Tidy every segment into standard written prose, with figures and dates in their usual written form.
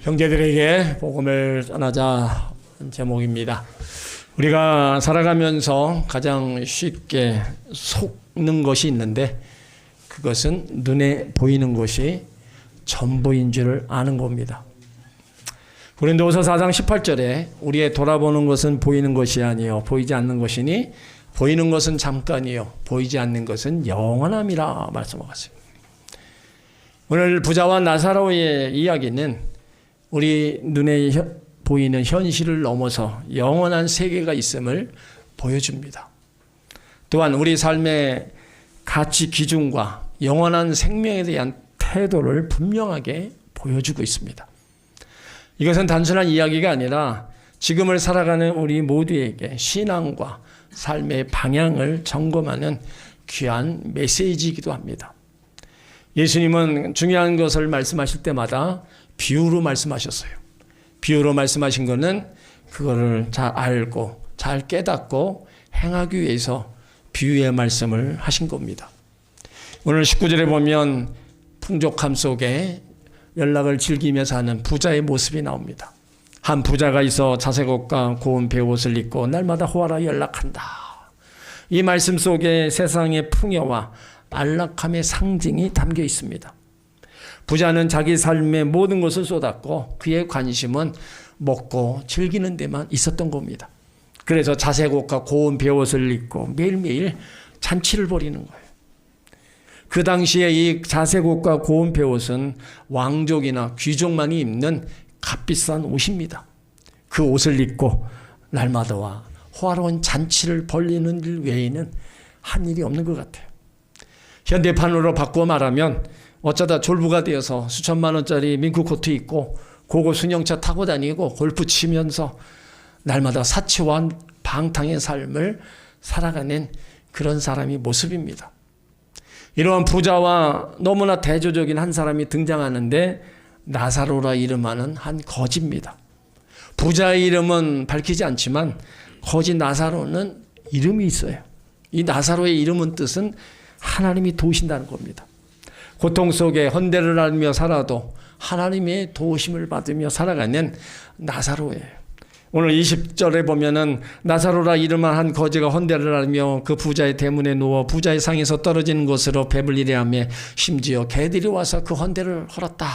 형제들에게 복음을 전하자 제목입니다. 우리가 살아가면서 가장 쉽게 속는 것이 있는데 그것은 눈에 보이는 것이 전부인 줄 아는 겁니다. 고린도후서 4장 18절에 우리의 돌아보는 것은 보이는 것이 아니요 보이지 않는 것이니 보이는 것은 잠깐이요 보이지 않는 것은 영원함이라 말씀하고 있습니다. 오늘 부자와 나사로의 이야기는 우리 눈에 보이는 현실을 넘어서 영원한 세계가 있음을 보여줍니다. 또한 우리 삶의 가치 기준과 영원한 생명에 대한 태도를 분명하게 보여주고 있습니다. 이것은 단순한 이야기가 아니라 지금을 살아가는 우리 모두에게 신앙과 삶의 방향을 점검하는 귀한 메시지이기도 합니다. 예수님은 중요한 것을 말씀하실 때마다 비유로 말씀하셨어요. 비유로 말씀하신 것은 그거를 잘 알고 잘 깨닫고 행하기 위해서 비유의 말씀을 하신 겁니다. 오늘 19절에 보면 풍족함 속에 연락을 즐기며 사는 부자의 모습이 나옵니다. 한 부자가 있어 자색 옷과 고운 베옷을 입고 날마다 호화라 연락한다. 이 말씀 속에 세상의 풍요와 안락함의 상징이 담겨 있습니다. 부자는 자기 삶의 모든 것을 쏟았고 그의 관심은 먹고 즐기는 데만 있었던 겁니다. 그래서 자색 옷과 고운 베옷을 입고 매일매일 잔치를 벌이는 거예요. 그 당시에 이 자색 옷과 고운 베옷은 왕족이나 귀족만이 입는 값비싼 옷입니다. 그 옷을 입고 날마다와 호화로운 잔치를 벌이는 일 외에는 한 일이 없는 것 같아요. 현대판으로 바꾸어 말하면 어쩌다 졸부가 되어서 수천만 원짜리 밍크코트 입고 고급 승용차 타고 다니고 골프 치면서 날마다 사치와 방탕의 삶을 살아가는 그런 사람의 모습입니다. 이러한 부자와 너무나 대조적인 한 사람이 등장하는데 나사로라 이름하는 한 거지입니다. 부자의 이름은 밝히지 않지만 거지 나사로는 이름이 있어요. 이 나사로의 이름은 뜻은 하나님이 도우신다는 겁니다. 고통 속에 헌대를 하며 살아도 하나님의 도우심을 받으며 살아가는 나사로예요. 오늘 20절에 보면은 나사로라 이름한 한 거지가 헌대를 하며 그 부자의 대문에 누워 부자의 상에서 떨어지는 곳으로 배불리려 하며 심지어 개들이 와서 그 헌대를 헐었다.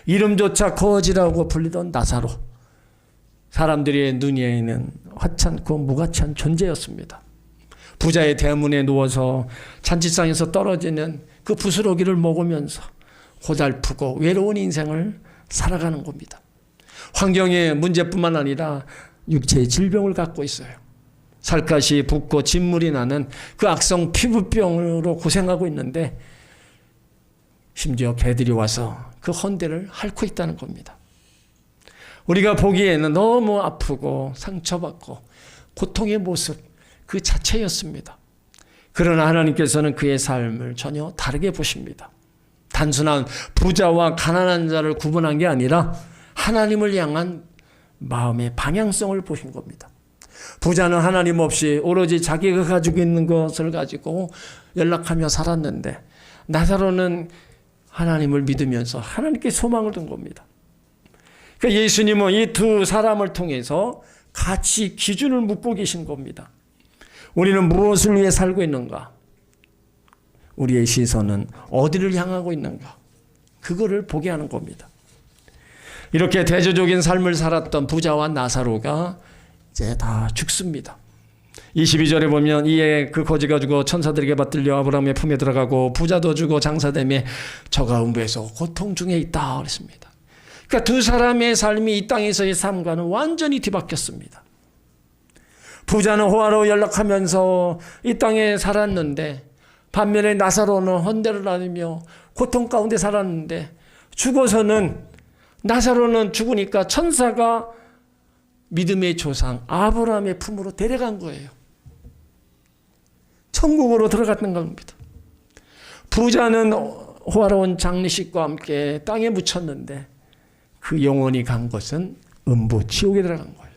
이름조차 거지라고 불리던 나사로. 사람들의 눈에는 화찮고 무가치한 존재였습니다. 부자의 대문에 누워서 잔치상에서 떨어지는 그 부스러기를 먹으면서 고달프고 외로운 인생을 살아가는 겁니다. 환경의 문제뿐만 아니라 육체의 질병을 갖고 있어요. 살갗이 붓고 진물이 나는 그 악성 피부병으로 고생하고 있는데 심지어 개들이 와서 그 헌대를 핥고 있다는 겁니다. 우리가 보기에는 너무 아프고 상처받고 고통의 모습 그 자체였습니다. 그러나 하나님께서는 그의 삶을 전혀 다르게 보십니다. 단순한 부자와 가난한 자를 구분한 게 아니라 하나님을 향한 마음의 방향성을 보신 겁니다. 부자는 하나님 없이 오로지 자기가 가지고 있는 것을 가지고 연락하며 살았는데 나사로는 하나님을 믿으면서 하나님께 소망을 둔 겁니다. 그러니까 예수님은 이 두 사람을 통해서 가치 기준을 묻고 계신 겁니다. 우리는 무엇을 위해 살고 있는가? 우리의 시선은 어디를 향하고 있는가? 그거를 보게 하는 겁니다. 이렇게 대조적인 삶을 살았던 부자와 나사로가 이제 다 죽습니다. 22절에 보면 이에 그 거지가 죽어 천사들에게 받들려 아브라함의 품에 들어가고 부자도 죽어 장사되매 저가 음부에서 고통 중에 있다 그랬습니다. 그러니까 두 사람의 삶이 이 땅에서의 삶과는 완전히 뒤바뀌었습니다. 부자는 호화로 연락하면서 이 땅에 살았는데 반면에 나사로는 헌대를 하며 고통 가운데 살았는데 죽어서는 나사로는 죽으니까 천사가 믿음의 조상 아브라함의 품으로 데려간 거예요. 천국으로 들어갔는 겁니다. 부자는 호화로운 장례식과 함께 땅에 묻혔는데 그 영혼이 간 것은 음부 지옥에 들어간 거예요.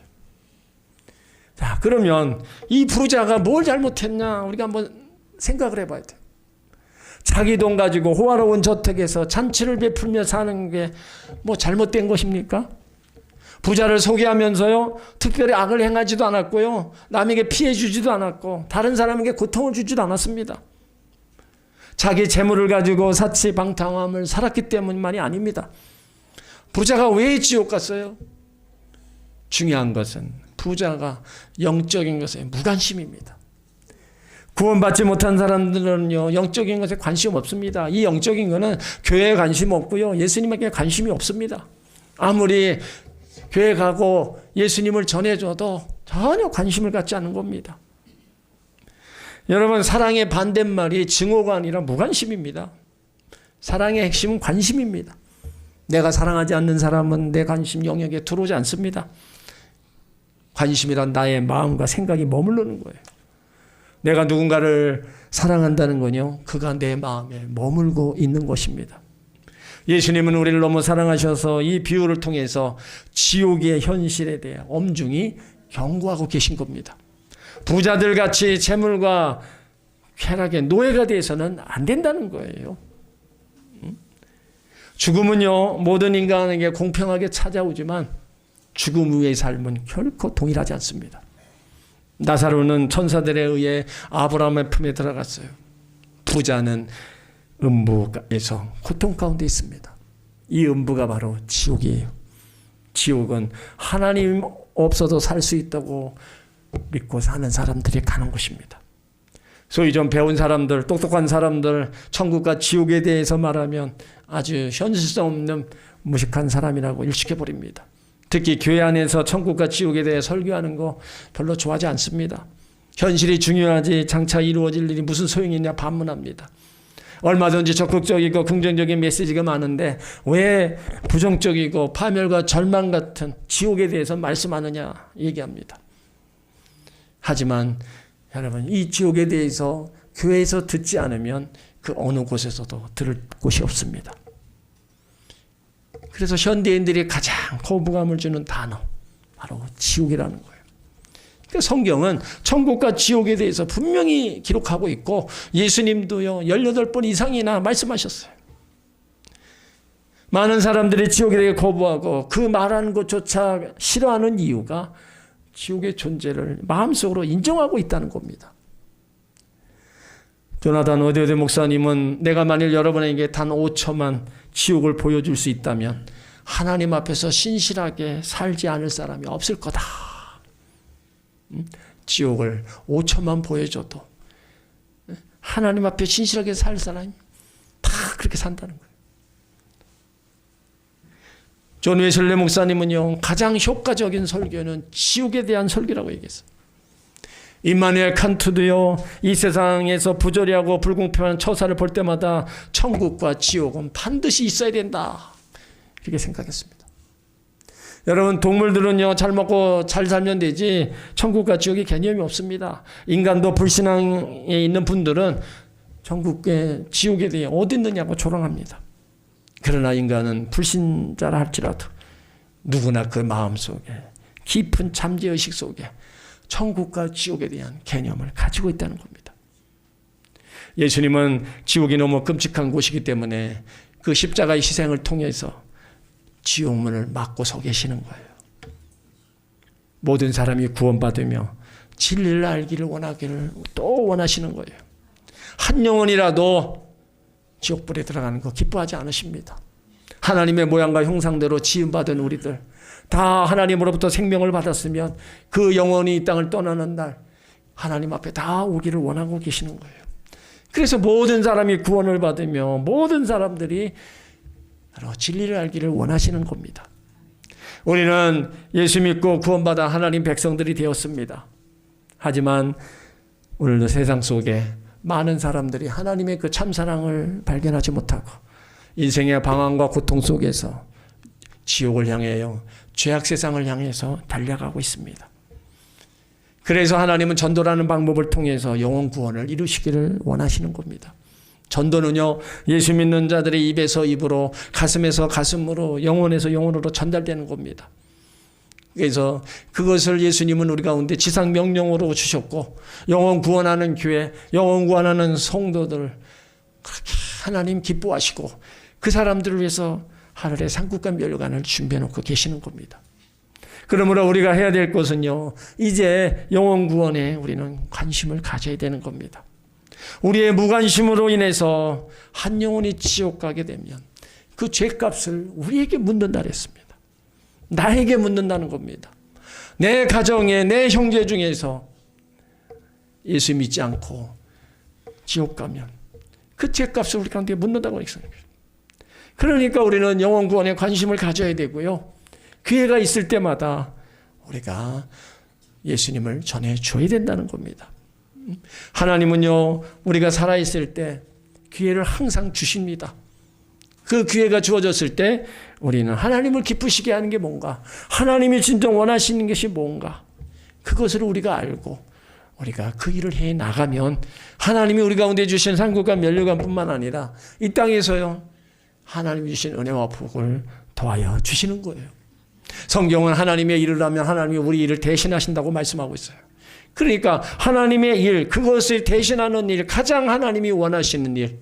자, 그러면 이 부자가 뭘 잘못했냐 우리가 한번 생각을 해봐야 돼요. 자기 돈 가지고 호화로운 저택에서 잔치를 베풀며 사는 게 뭐 잘못된 것입니까? 부자를 소개하면서요, 특별히 악을 행하지도 않았고요, 남에게 피해 주지도 않았고, 다른 사람에게 고통을 주지도 않았습니다. 자기 재물을 가지고 사치방탕함을 살았기 때문만이 아닙니다. 부자가 왜 지옥 갔어요? 중요한 것은 부자가 영적인 것에 무관심입니다. 구원받지 못한 사람들은요, 영적인 것에 관심 없습니다. 이 영적인 것은 교회에 관심 없고요, 예수님에게 관심이 없습니다. 아무리 교회 가고 예수님을 전해줘도 전혀 관심을 갖지 않는 겁니다. 여러분, 사랑의 반대말이 증오가 아니라 무관심입니다. 사랑의 핵심은 관심입니다. 내가 사랑하지 않는 사람은 내 관심 영역에 들어오지 않습니다. 관심이란 나의 마음과 생각이 머무르는 거예요. 내가 누군가를 사랑한다는 건요, 그가 내 마음에 머물고 있는 것입니다. 예수님은 우리를 너무 사랑하셔서 이 비유를 통해서 지옥의 현실에 대해 엄중히 경고하고 계신 겁니다. 부자들 같이 재물과 쾌락의 노예가 되어서는 안 된다는 거예요. 죽음은요, 모든 인간에게 공평하게 찾아오지만 죽음 후의 삶은 결코 동일하지 않습니다. 나사로는 천사들에 의해 아브라함의 품에 들어갔어요. 부자는 음부에서 고통 가운데 있습니다. 이 음부가 바로 지옥이에요. 지옥은 하나님 없어도 살 수 있다고 믿고 사는 사람들이 가는 곳입니다. 소위 좀 배운 사람들, 똑똑한 사람들, 천국과 지옥에 대해서 말하면 아주 현실성 없는 무식한 사람이라고 일축해버립니다. 특히 교회 안에서 천국과 지옥에 대해 설교하는 거 별로 좋아하지 않습니다. 현실이 중요하지 장차 이루어질 일이 무슨 소용이 있냐 반문합니다. 얼마든지 적극적이고 긍정적인 메시지가 많은데 왜 부정적이고 파멸과 절망 같은 지옥에 대해서 말씀하느냐 얘기합니다. 하지만 여러분, 이 지옥에 대해서 교회에서 듣지 않으면 그 어느 곳에서도 들을 곳이 없습니다. 그래서 현대인들이 가장 거부감을 주는 단어, 바로 지옥이라는 거예요. 그러니까 성경은 천국과 지옥에 대해서 분명히 기록하고 있고 예수님도요 18번 이상이나 말씀하셨어요. 많은 사람들이 지옥에 대해 거부하고 그 말하는 것조차 싫어하는 이유가 지옥의 존재를 마음속으로 인정하고 있다는 겁니다. 조나단 오데오데 목사님은 내가 만일 여러분에게 단 5초만 지옥을 보여줄 수 있다면 하나님 앞에서 신실하게 살지 않을 사람이 없을 거다. 지옥을 5초만 보여줘도 하나님 앞에 신실하게 살 사람이 다 그렇게 산다는 거예요. 존 웨슬리 목사님은요, 가장 효과적인 설교는 지옥에 대한 설교라고 얘기했어요. 임마누엘 칸트도요, 이 세상에서 부조리하고 불공평한 처사를 볼 때마다 천국과 지옥은 반드시 있어야 된다, 그렇게 생각했습니다. 여러분, 동물들은요 잘 먹고 잘 살면 되지 천국과 지옥의 개념이 없습니다. 인간도 불신앙에 있는 분들은 천국에 지옥에 대해 어디 있느냐고 조롱합니다. 그러나 인간은 불신자라 할지라도 누구나 그 마음속에 깊은 잠재의식 속에 천국과 지옥에 대한 개념을 가지고 있다는 겁니다. 예수님은 지옥이 너무 끔찍한 곳이기 때문에 그 십자가의 희생을 통해서 지옥문을 막고 서 계시는 거예요. 모든 사람이 구원받으며 진리를 알기를 원하기를 또 원하시는 거예요. 한 영혼이라도 지옥불에 들어가는 거 기뻐하지 않으십니다. 하나님의 모양과 형상대로 지음받은 우리들 다 하나님으로부터 생명을 받았으면 그 영혼이 이 땅을 떠나는 날 하나님 앞에 다 오기를 원하고 계시는 거예요. 그래서 모든 사람이 구원을 받으며 모든 사람들이 진리를 알기를 원하시는 겁니다. 우리는 예수 믿고 구원받아 하나님 백성들이 되었습니다. 하지만 오늘도 세상 속에 많은 사람들이 하나님의 그 참사랑을 발견하지 못하고 인생의 방황과 고통 속에서 지옥을 향해요, 죄악 세상을 향해서 달려가고 있습니다. 그래서 하나님은 전도라는 방법을 통해서 영혼 구원을 이루시기를 원하시는 겁니다. 전도는요, 예수 믿는 자들의 입에서 입으로, 가슴에서 가슴으로, 영혼에서 영혼으로 전달되는 겁니다. 그래서 그것을 예수님은 우리 가운데 지상 명령으로 주셨고, 영혼 구원하는 교회, 영혼 구원하는 성도들 그렇게 하나님 기뻐하시고 그 사람들을 위해서 하늘의 산국과 멸관을 준비해 놓고 계시는 겁니다. 그러므로 우리가 해야 될 것은요, 이제 영혼 구원에 우리는 관심을 가져야 되는 겁니다. 우리의 무관심으로 인해서 한 영혼이 지옥 가게 되면 그 죄값을 우리에게 묻는다 그랬습니다. 나에게 묻는다는 겁니다. 내 가정에 내 형제 중에서 예수 믿지 않고 지옥 가면 그 죄값을 우리 가운데 묻는다고 했습니다. 그러니까 우리는 영혼 구원에 관심을 가져야 되고요. 기회가 있을 때마다 우리가 예수님을 전해줘야 된다는 겁니다. 하나님은요, 우리가 살아있을 때 기회를 항상 주십니다. 그 기회가 주어졌을 때 우리는 하나님을 기쁘시게 하는 게 뭔가, 하나님이 진정 원하시는 것이 뭔가, 그것을 우리가 알고 우리가 그 일을 해 나가면 하나님이 우리 가운데 주신 산국과 면류관뿐만 아니라 이 땅에서요, 하나님이 주신 은혜와 복을 더하여 주시는 거예요. 성경은 하나님의 일을 하면 하나님이 우리 일을 대신하신다고 말씀하고 있어요. 그러니까 하나님의 일, 그것을 대신하는 일, 가장 하나님이 원하시는 일,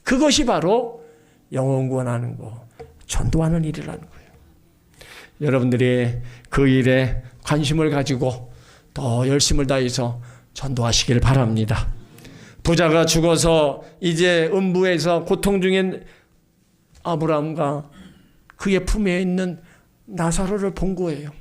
그것이 바로 영혼 구원하는 거, 전도하는 일이라는 거예요. 여러분들이 그 일에 관심을 가지고 더 열심을 다해서 전도하시길 바랍니다. 부자가 죽어서 이제 음부에서 고통 중인 아브라함과 그의 품에 있는 나사로를 본 거예요.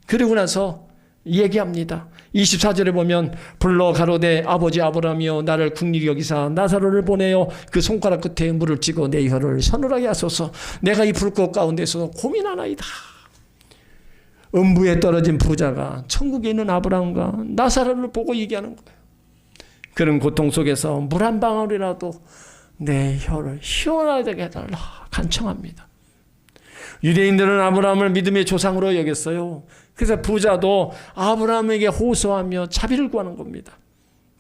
그리고 나서 얘기합니다. 24절에 보면 불러 가로되 아버지 아브라함이여 나를 긍휼히 여기사 나사로를 보내어 그 손가락 끝에 물을 찍어 내 혀를 서늘하게 하소서. 내가 이 불꽃 가운데서 고민하나이다. 음부에 떨어진 부자가 천국에 있는 아브라함과 나사로를 보고 얘기하는 거예요. 그런 고통 속에서 물 한 방울이라도 내 혀를 시원하게 해달라 간청합니다. 유대인들은 아브라함을 믿음의 조상으로 여겼어요. 그래서 부자도 아브라함에게 호소하며 자비를 구하는 겁니다.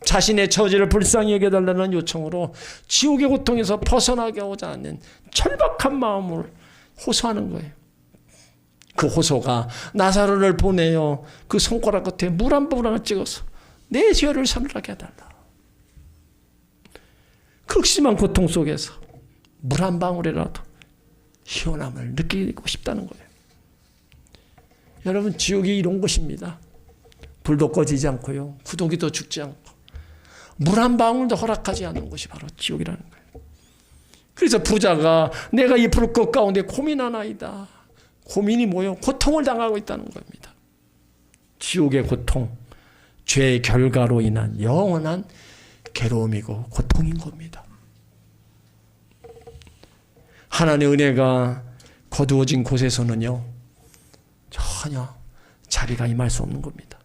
자신의 처지를 불쌍히 여겨달라는 요청으로 지옥의 고통에서 벗어나게 하고자 하는 절박한 마음을 호소하는 거예요. 그 호소가 나사로를 보내어 그 손가락 끝에 물 한 방울 찍어서 내 혀를 서늘하게 해달라. 극심한 고통 속에서 물 한 방울이라도 시원함을 느끼고 싶다는 거예요. 여러분, 지옥이 이런 것입니다. 불도 꺼지지 않고요, 구더기도 죽지 않고 물 한 방울도 허락하지 않는 것이 바로 지옥이라는 거예요. 그래서 부자가 내가 이 불꽃 가운데 고민하나이다. 고민이 뭐예요? 고통을 당하고 있다는 겁니다. 지옥의 고통, 죄의 결과로 인한 영원한 괴로움이고 고통인 겁니다. 하나님의 은혜가 거두어진 곳에서는요, 전혀 자비가 임할 수 없는 겁니다.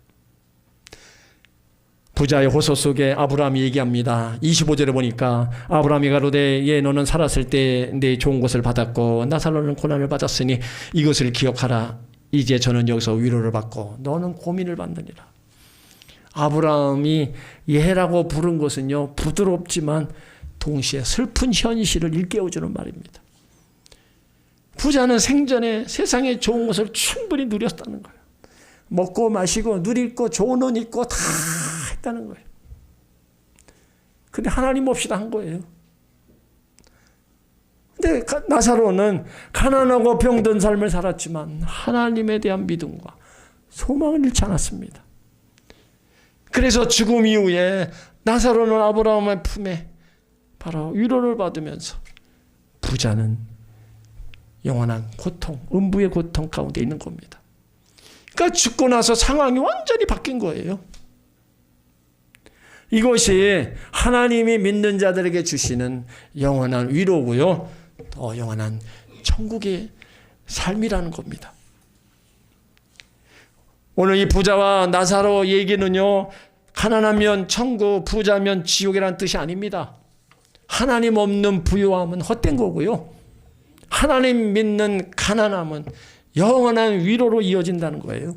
부자의 호소 속에 아브라함이 얘기합니다. 25절에 보니까 아브라함이 가로되 예 너는 살았을 때 내 좋은 것을 받았고 나사로는 고난을 받았으니 이것을 기억하라. 이제 저는 여기서 위로를 받고 너는 고민을 받느니라. 아브라함이 예라고 부른 것은요, 부드럽지만 동시에 슬픈 현실을 일깨워주는 말입니다. 부자는 생전에 세상에 좋은 것을 충분히 누렸다는 거예요. 먹고 마시고 누릴 거 좋은 옷 입고 다 했다는 거예요. 근데 하나님 없이 다 한 거예요. 근데 나사로는 가난하고 병든 삶을 살았지만 하나님에 대한 믿음과 소망을 잃지 않았습니다. 그래서 죽음 이후에 나사로는 아브라함의 품에 바로 위로를 받으면서 부자는 영원한 고통, 음부의 고통 가운데 있는 겁니다. 그러니까 죽고 나서 상황이 완전히 바뀐 거예요. 이것이 하나님이 믿는 자들에게 주시는 영원한 위로고요, 더 영원한 천국의 삶이라는 겁니다. 오늘 이 부자와 나사로 얘기는요, 가난하면 천국, 부자면 지옥이라는 뜻이 아닙니다. 하나님 없는 부유함은 헛된 거고요, 하나님 믿는 가난함은 영원한 위로로 이어진다는 거예요.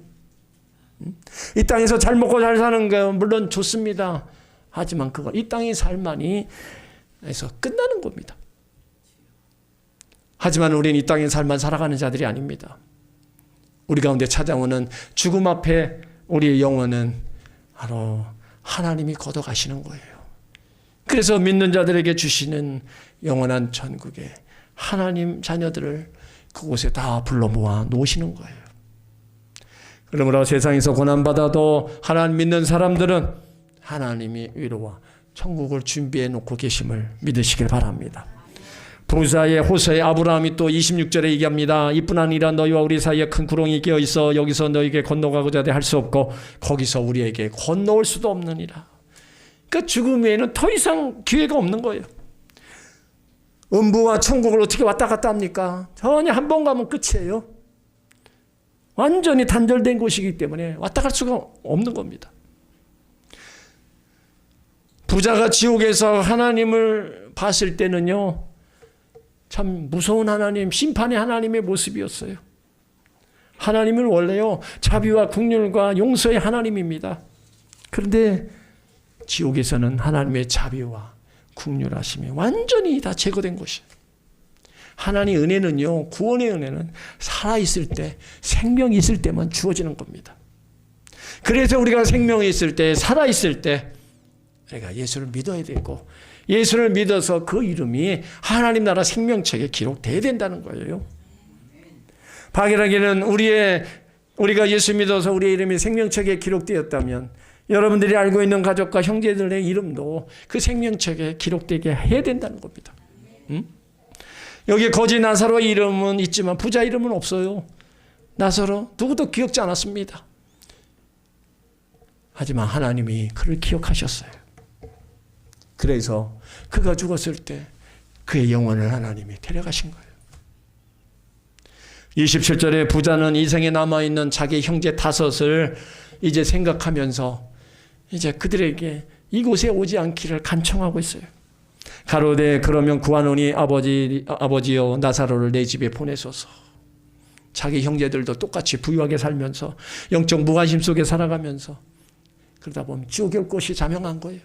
이 땅에서 잘 먹고 잘 사는 거 물론 좋습니다. 하지만 그거 이 땅의 삶만이 해서 끝나는 겁니다. 하지만 우리는 이 땅의 삶만 살아가는 자들이 아닙니다. 우리 가운데 찾아오는 죽음 앞에 우리의 영혼은 바로 하나님이 걷어가시는 거예요. 그래서 믿는 자들에게 주시는 영원한 천국에 하나님 자녀들을 그곳에 다 불러 모아 놓으시는 거예요. 그러므로 세상에서 고난받아도 하나님 믿는 사람들은 하나님이 위로와 천국을 준비해 놓고 계심을 믿으시길 바랍니다. 부자의 호세의 아브라함이 또 26절에 얘기합니다. 이뿐 아니라 너희와 우리 사이에 큰 구렁이 끼어 있어 여기서 너희에게 건너가고자 할 수 없고 거기서 우리에게 건너올 수도 없느니라. 그러니까 죽음 외에는 더 이상 기회가 없는 거예요. 음부와 천국을 어떻게 왔다 갔다 합니까? 전혀 한 번 가면 끝이에요. 완전히 단절된 곳이기 때문에 왔다 갈 수가 없는 겁니다. 부자가 지옥에서 하나님을 봤을 때는요, 참 무서운 하나님, 심판의 하나님의 모습이었어요. 하나님은 원래요, 자비와 긍휼과 용서의 하나님입니다. 그런데 지옥에서는 하나님의 자비와 긍휼하심이 완전히 다 제거된 것이에요. 하나님의 은혜는요, 구원의 은혜는 살아있을 때, 생명이 있을 때만 주어지는 겁니다. 그래서 우리가 생명이 있을 때, 살아있을 때 우리가 예수를 믿어야 되고, 예수를 믿어서 그 이름이 하나님 나라 생명책에 기록돼야 된다는 거예요. 박일하기는 우리가 예수 믿어서 우리의 이름이 생명책에 기록되었다면 여러분들이 알고 있는 가족과 형제들의 이름도 그 생명책에 기록되게 해야 된다는 겁니다. 여기 거지 나사로의 이름은 있지만 부자 이름은 없어요. 나사로 누구도 기억지 않았습니다. 하지만 하나님이 그를 기억하셨어요. 그래서 그가 죽었을 때 그의 영혼을 하나님이 데려가신 거예요. 27절에 부자는 이 생에 남아있는 자기 형제 5을 이제 생각하면서 이제 그들에게 이곳에 오지 않기를 간청하고 있어요. 가로되 그러면 구하노니 아버지여 나사로를 내 집에 보내소서. 자기 형제들도 똑같이 부유하게 살면서 영적 무관심 속에 살아가면서 그러다 보면 지옥에 올 것이 자명한 거예요.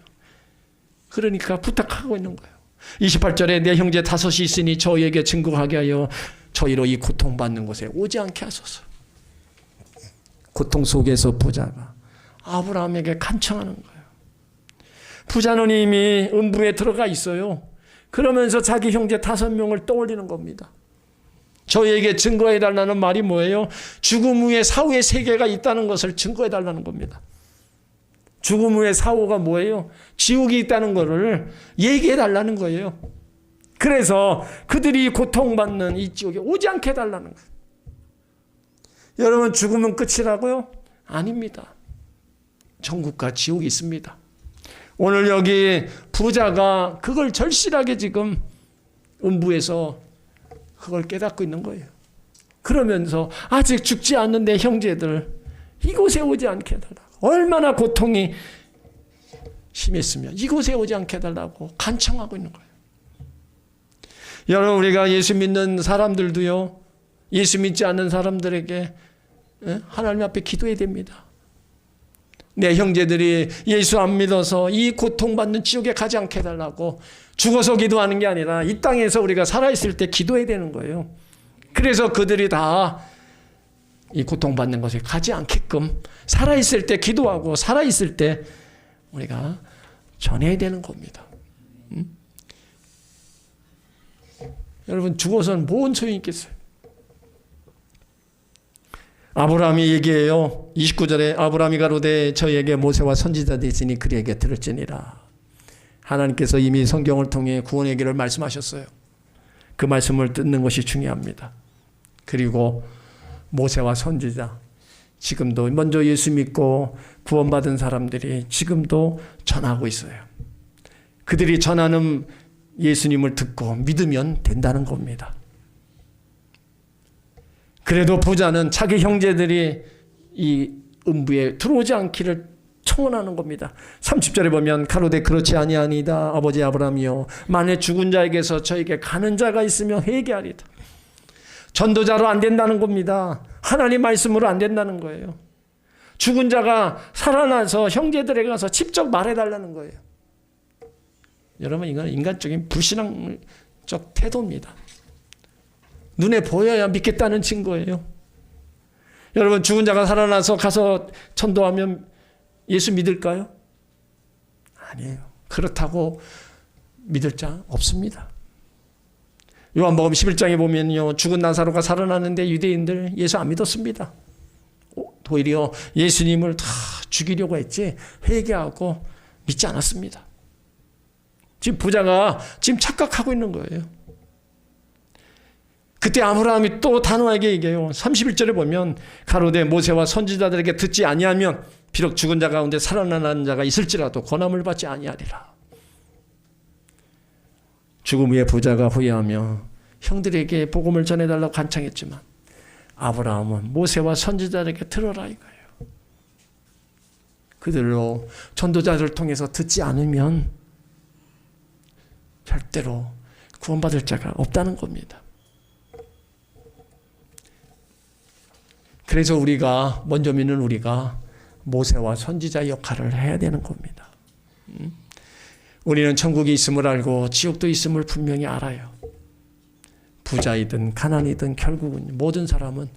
그러니까 부탁하고 있는 거예요. 28절에 내 형제 5이 있으니 저희에게 증거하게 하여 저희로 이 고통받는 곳에 오지 않게 하소서. 고통 속에서 부자가 아브라함에게 간청하는 거예요. 부자는 이미 음부에 들어가 있어요. 그러면서 자기 형제 5명을 떠올리는 겁니다. 저희에게 증거해달라는 말이 뭐예요? 죽음 후에 사후의 세계가 있다는 것을 증거해달라는 겁니다. 죽음 후에 사후가 뭐예요? 지옥이 있다는 것을 얘기해달라는 거예요. 그래서 그들이 고통받는 이 지옥에 오지 않게 해달라는 거예요. 여러분, 죽으면 끝이라고요? 아닙니다. 천국과 지옥이 있습니다. 오늘 여기 부자가 그걸 절실하게 지금 음부에서 그걸 깨닫고 있는 거예요. 그러면서 아직 죽지 않는 내 형제들 이곳에 오지 않게 해달라고, 얼마나 고통이 심했으면 이곳에 오지 않게 해달라고 간청하고 있는 거예요. 여러분, 우리가 예수 믿는 사람들도요, 예수 믿지 않는 사람들에게 하나님 앞에 기도해야 됩니다. 내 형제들이 예수 안 믿어서 이 고통받는 지옥에 가지 않게 해달라고 죽어서 기도하는 게 아니라 이 땅에서 우리가 살아있을 때 기도해야 되는 거예요. 그래서 그들이 다 이 고통받는 곳에 가지 않게끔 살아있을 때 기도하고 살아있을 때 우리가 전해야 되는 겁니다. 여러분, 죽어서는 뭔 소용이 있겠어요? 아브라함이 얘기해요. 29절에 아브라함이 가로되 저희에게 모세와 선지자들이 있으니 그리에게 들을지니라. 하나님께서 이미 성경을 통해 구원의 길을 말씀하셨어요. 그 말씀을 듣는 것이 중요합니다. 그리고 모세와 선지자, 지금도 먼저 예수 믿고 구원받은 사람들이 지금도 전하고 있어요. 그들이 전하는 예수님을 듣고 믿으면 된다는 겁니다. 그래도 부자는 자기 형제들이 이 음부에 들어오지 않기를 청원하는 겁니다. 30절에 보면 가로되 그렇지 아니하니이다 아버지 아브라함이여 만일 죽은 자에게서 저에게 가는 자가 있으면 회개하리다. 전도자로 안 된다는 겁니다. 하나님 말씀으로 안 된다는 거예요. 죽은 자가 살아나서 형제들에게 가서 직접 말해달라는 거예요. 여러분, 이건 인간적인 불신앙적 태도입니다. 눈에 보여야 믿겠다는 증거예요. 여러분, 죽은 자가 살아나서 가서 전도하면 예수 믿을까요? 아니에요. 그렇다고 믿을 자 없습니다. 요한복음 11장에 보면요, 죽은 나사로가 살아나는데 유대인들 예수 안 믿었습니다. 오히려 예수님을 다 죽이려고 했지 회개하고 믿지 않았습니다. 지금 부자가 지금 착각하고 있는 거예요. 그때 아브라함이 또 단호하게 얘기해요. 31절에 보면 가로되 모세와 선지자들에게 듣지 아니하면 비록 죽은 자 가운데 살아나는 자가 있을지라도 권함을 받지 아니하리라. 죽음 후에 부자가 후회하며 형들에게 복음을 전해달라고 간청했지만 아브라함은 모세와 선지자들에게 들어라 이거예요. 그들로 전도자들을 통해서 듣지 않으면 절대로 구원받을 자가 없다는 겁니다. 그래서 우리가 먼저 믿는 우리가 모세와 선지자 역할을 해야 되는 겁니다. 우리는 천국이 있음을 알고 지옥도 있음을 분명히 알아요. 부자이든 가난이든 결국은 모든 사람은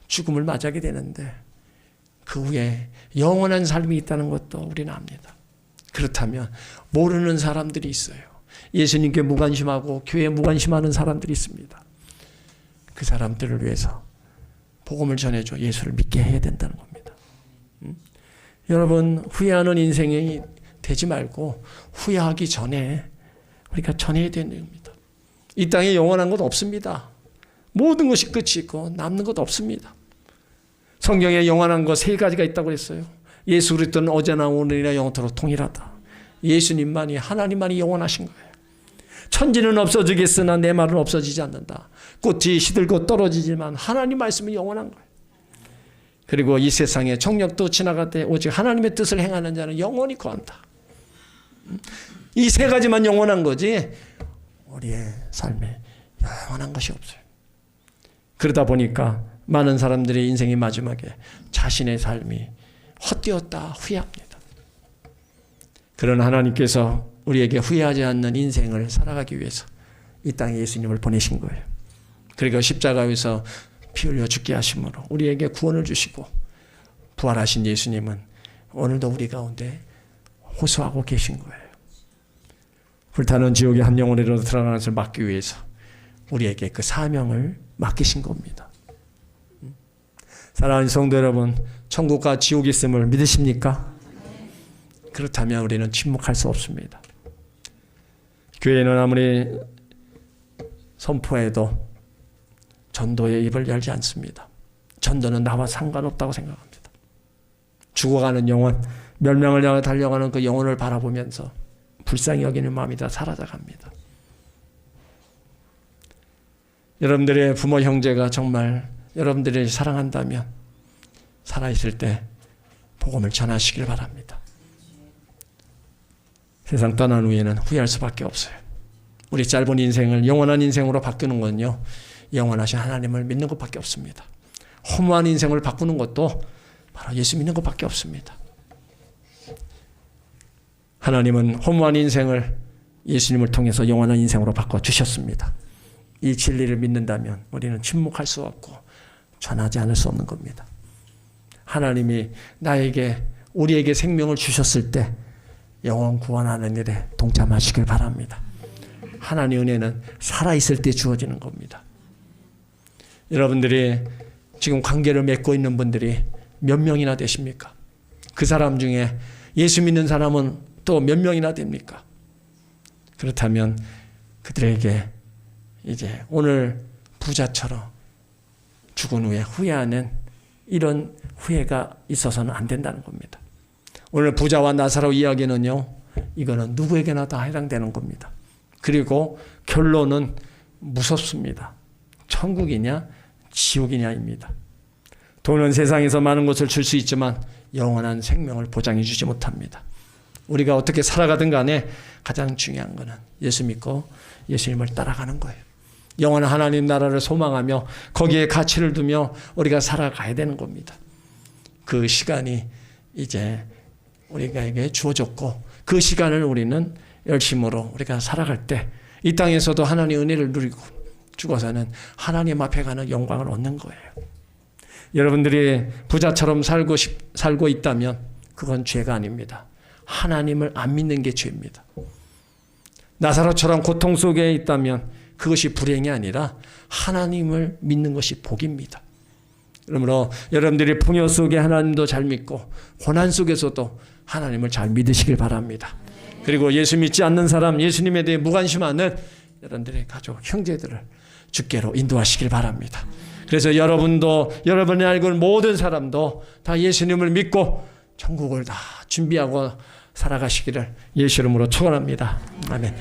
죽음을 맞이하게 되는데 그 후에 영원한 삶이 있다는 것도 우리는 압니다. 그렇다면 모르는 사람들이 있어요. 예수님께 무관심하고 교회에 무관심하는 사람들이 있습니다. 그 사람들을 위해서 복음을 전해줘 예수를 믿게 해야 된다는 겁니다. 여러분, 후회하는 인생이 되지 말고 후회하기 전에 우리가 전해야 되는 겁니다. 이 땅에 영원한 것 없습니다. 모든 것이 끝이 있고 남는 것 없습니다. 성경에 영원한 것 세 가지가 있다고 그랬어요. 예수 그리스도는 어제나 오늘이나 영원토록 동일하다. 예수님만이 하나님만이 영원하신 거예요. 천지는 없어지겠으나 내 말은 없어지지 않는다. 꽃이 시들고 떨어지지만 하나님 말씀은 영원한 거예요. 그리고 이 세상에 정력도 지나가되 오직 하나님의 뜻을 행하는 자는 영원히 거한다. 이 세 가지만 영원한 거지 우리의 삶에 영원한 것이 없어요. 그러다 보니까 많은 사람들의 인생의 마지막에 자신의 삶이 헛되었다 후회합니다. 그러나 하나님께서 우리에게 후회하지 않는 인생을 살아가기 위해서 이 땅에 예수님을 보내신 거예요. 그리고 십자가에서 피 흘려 죽게 하심으로 우리에게 구원을 주시고 부활하신 예수님은 오늘도 우리 가운데 호소하고 계신 거예요. 불타는 지옥의 한 영혼으로 들어가는 것을 막기 위해서 우리에게 그 사명을 맡기신 겁니다. 사랑하는 성도 여러분, 천국과 지옥이 있음을 믿으십니까? 그렇다면 우리는 침묵할 수 없습니다. 교회는 아무리 선포해도 전도의 입을 열지 않습니다. 전도는 나와 상관없다고 생각합니다. 죽어가는 영혼, 멸망을 향해 달려가는 그 영혼을 바라보면서 불쌍히 여기는 마음이 다 사라져갑니다. 여러분들의 부모 형제가 정말 여러분들을 사랑한다면 살아있을 때 복음을 전하시길 바랍니다. 세상 떠난 후에는 후회할 수밖에 없어요. 우리 짧은 인생을 영원한 인생으로 바꾸는 건요, 영원하신 하나님을 믿는 것밖에 없습니다. 허무한 인생을 바꾸는 것도 바로 예수 믿는 것밖에 없습니다. 하나님은 허무한 인생을 예수님을 통해서 영원한 인생으로 바꿔주셨습니다. 이 진리를 믿는다면 우리는 침묵할 수 없고 전하지 않을 수 없는 겁니다. 하나님이 우리에게 생명을 주셨을 때 영원 구원하는 일에 동참하시길 바랍니다. 하나님의 은혜는 살아있을 때 주어지는 겁니다. 여러분들이 지금 관계를 맺고 있는 분들이 몇 명이나 되십니까? 그 사람 중에 예수 믿는 사람은 또 몇 명이나 됩니까? 그렇다면 그들에게 이제 오늘 부자처럼 죽은 후에 후회하는 이런 후회가 있어서는 안 된다는 겁니다. 오늘 부자와 나사로 이야기는요, 이거는 누구에게나 다 해당되는 겁니다. 그리고 결론은 무섭습니다. 천국이냐 지옥이냐입니다. 돈은 세상에서 많은 것을 줄 수 있지만 영원한 생명을 보장해 주지 못합니다. 우리가 어떻게 살아가든 간에 가장 중요한 것은 예수 믿고 예수님을 따라가는 거예요. 영원한 하나님 나라를 소망하며 거기에 가치를 두며 우리가 살아가야 되는 겁니다. 그 시간이 이제 우리에게 주어졌고 그 시간을 우리는 열심으로 우리가 살아갈 때 이 땅에서도 하나님의 은혜를 누리고 죽어서는 하나님 앞에 가는 영광을 얻는 거예요. 여러분들이 부자처럼 살고 있다면 그건 죄가 아닙니다. 하나님을 안 믿는 게 죄입니다. 나사로처럼 고통 속에 있다면 그것이 불행이 아니라 하나님을 믿는 것이 복입니다. 그러므로 여러분들이 풍요 속에 하나님도 잘 믿고 고난 속에서도 하나님을 잘 믿으시길 바랍니다. 그리고 예수 믿지 않는 사람, 예수님에 대해 무관심하는 여러분들의 가족, 형제들을 주께로 인도하시길 바랍니다. 그래서 여러분도, 여러분이 알고 있는 모든 사람도 다 예수님을 믿고 천국을 다 준비하고 살아가시기를 예수 이름으로 축원합니다. 아멘.